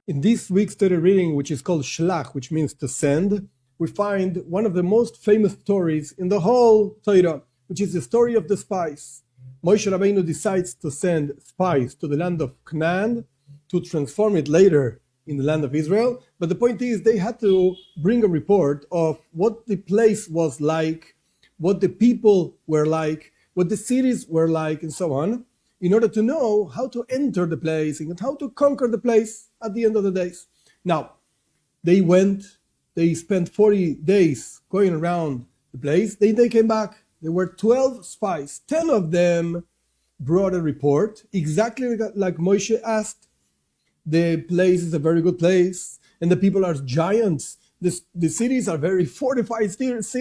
In this week's Torah reading, which is called Shelach, which means to send, we find one of the most famous stories in the whole Torah, which is the story of the spies. Moshe Rabbeinu decides to send spies to the land of Cnaan to transform it later in the land of Israel. But the point is, they had to bring a report of what the place was like, what the people were like, what the cities were like, and so on, in order to know how to enter the place and how to conquer the place at the end of the days. Now, they spent 40 days going around the place. They came back. There were 12 spies. 10 of them brought a report, exactly like Moshe asked. The place is a very good place, and the people are giants. The cities are very fortified cities.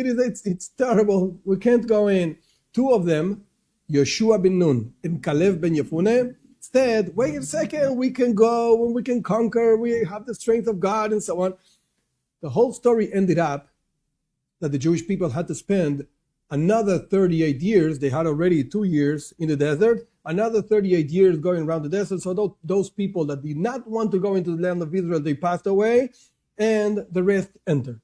It's terrible. We can't go in. 2 of them, Yoshua ben Nun and Caleb ben Yefuneh, said, wait a second, we can go and we can conquer. We have the strength of God and so on. The whole story ended up that the Jewish people had to spend another 38 years. They had already 2 years in the desert, another 38 years going around the desert. So those people that did not want to go into the land of Israel, they passed away, and the rest entered.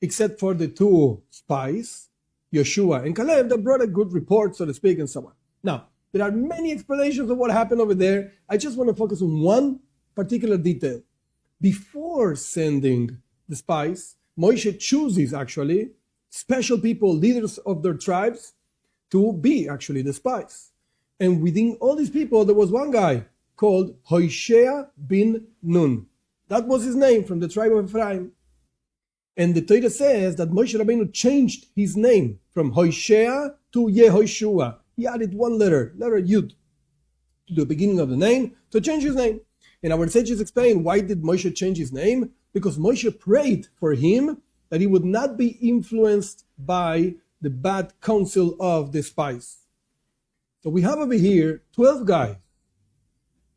Except for the 2 spies, Yoshua and Caleb, that brought a good report, so to speak, and so on. Now, there are many explanations of what happened over there. I just want to focus on one particular detail. Before sending the spies, Moshe chooses actually special people, leaders of their tribes, to be actually the spies. And within all these people, there was one guy called Hoshea ben Nun. That was his name, from the tribe of Ephraim. And the Torah says that Moshe Rabbeinu changed his name from Hoshea to Yehoshua. He added one letter Yud, to the beginning of the name to change his name. And our sages explain, why did Moshe change his name? Because Moshe prayed for him that he would not be influenced by the bad counsel of the spies. So we have over here 12 guys.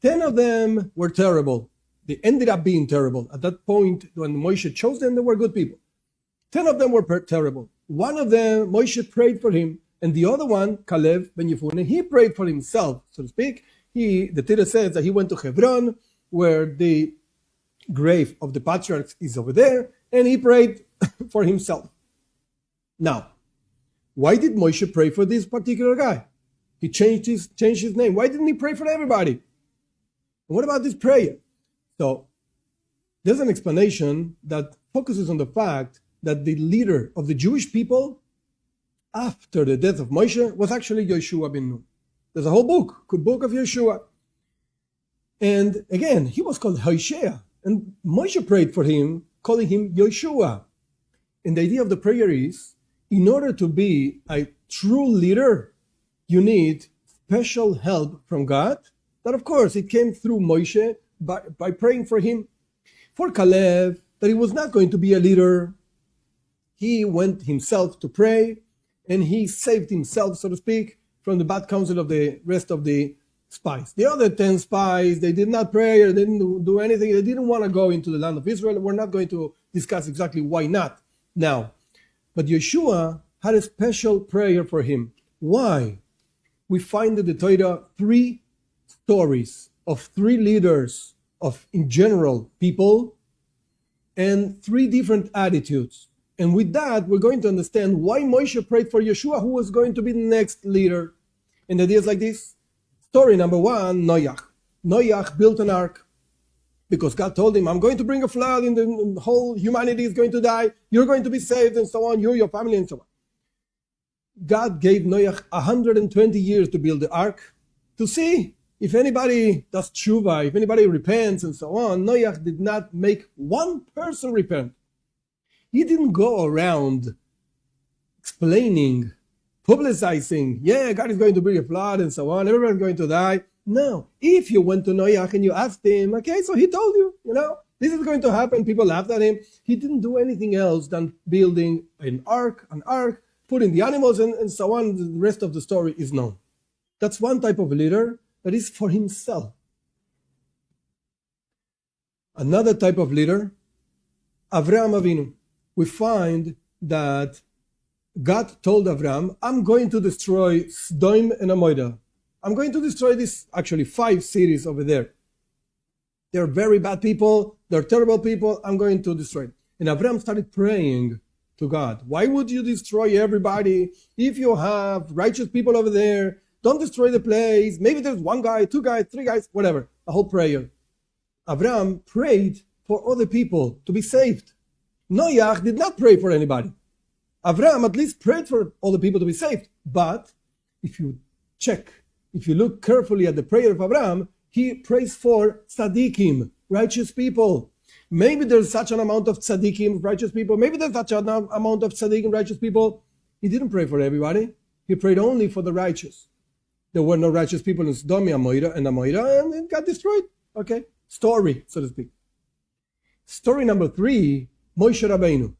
10 of them were terrible. They ended up being terrible. At that point, when Moshe chose them, they were good people. 10 of them were terrible. One of them, Moshe prayed for him, and the other one, Caleb ben Yefuneh, he prayed for himself, so to speak. The Torah says that he went to Hebron, where the grave of the patriarchs is over there, and he prayed for himself. Now, why did Moshe pray for this particular guy? He changed his name. Why didn't he pray for everybody? And what about this prayer? So there's an explanation that focuses on the fact that the leader of the Jewish people after the death of Moshe was actually Yoshua ben Nun. There's a whole book of Yoshua. And again, he was called Hoshea. And Moshe prayed for him, calling him Yoshua. And the idea of the prayer is, in order to be a true leader, you need special help from God. That, of course, it came through Moshe by praying for him. For Caleb, that he was not going to be a leader, he went himself to pray, and he saved himself, so to speak, from the bad counsel of the rest of the spies. The other 10 spies, they did not pray, or they didn't do anything. They didn't want to go into the land of Israel. We're not going to discuss exactly why not now. But Yeshua had a special prayer for him. Why? We find in the Torah 3 stories of 3 leaders of, in general, people, and 3 different attitudes. And with that, we're going to understand why Moshe prayed for Yeshua, who was going to be the next leader. And the idea is like this. Story number 1, Noach. Noach built an ark because God told him, I'm going to bring a flood and the whole humanity is going to die. You're going to be saved and so on. You, your family, and so on. God gave Noach 120 years to build the ark to see if anybody does tshuva, if anybody repents and so on. Noach did not make one person repent. He didn't go around explaining, publicizing, God is going to bring a flood and so on, everyone's going to die. No. If you went to Noach and you asked him, okay, so he told you, this is going to happen, people laughed at him. He didn't do anything else than building an ark, putting the animals and so on. The rest of the story is known. That's one type of leader that is for himself. Another type of leader, Avraham Avinu. We find that God told Avram, I'm going to destroy Sodom and Gomorrah. I'm going to destroy this, actually 5 cities over there. They're very bad people. They're terrible people. I'm going to destroy them. And Avram started praying to God. Why would you destroy everybody if you have righteous people over there? Don't destroy the place. Maybe there's one guy, two guys, three guys, whatever. A whole prayer. Avram prayed for other people to be saved. Noach did not pray for anybody. Avram at least prayed for all the people to be saved. But if you look carefully at the prayer of Avram, he prays for tzaddikim, righteous people. Maybe there's such an amount of tzaddikim, righteous people. Maybe there's such an amount of tzaddikim, righteous people. He didn't pray for everybody. He prayed only for the righteous. There were no righteous people in Sodom and Amorah, and it got destroyed. Okay, story, so to speak. Story number 3, Moshe Rabbeinu.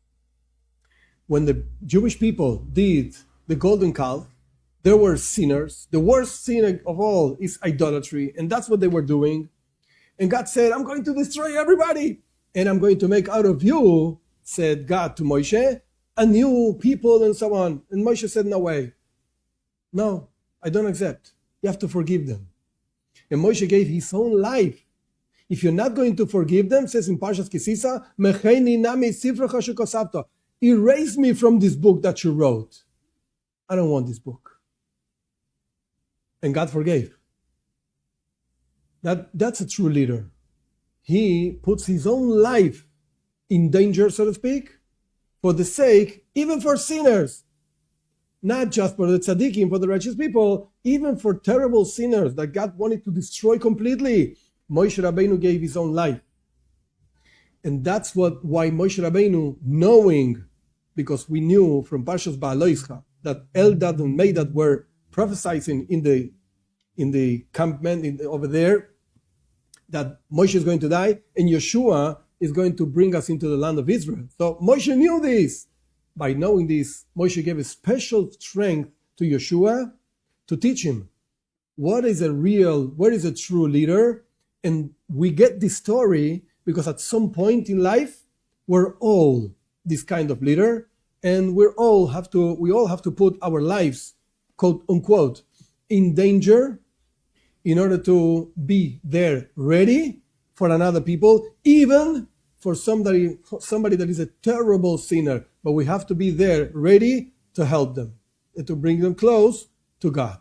When the Jewish people did the golden calf, there were sinners. The worst sin of all is idolatry, and that's what they were doing. And God said, I'm going to destroy everybody, and I'm going to make out of you, said God to Moshe, a new people and so on. And Moshe said, no way. No, I don't accept. You have to forgive them. And Moshe gave his own life. If you're not going to forgive them, says in Parashat Kisisa, Mecheini nami sifrecha shekosavta. Erase me from this book that you wrote. I don't want this book. And God forgave. That's a true leader. He puts his own life in danger, so to speak, for the sake, even for sinners. Not just for the tzaddikim, for the righteous people, even for terrible sinners that God wanted to destroy completely. Moshe Rabbeinu gave his own life. And that's why Moshe Rabbeinu, knowing, because we knew from Parshas Ba'aloischa that Eldad and Medad were prophesying in the campment over there, that Moshe is going to die, and Yeshua is going to bring us into the land of Israel. So Moshe knew this. By knowing this, Moshe gave a special strength to Yeshua to teach him what is a true leader. And we get this story because at some point in life, we're all this kind of leader, and we all have to put our lives, quote unquote, in danger in order to be there ready for another people, even for somebody that is a terrible sinner. But we have to be there ready to help them and to bring them close to God.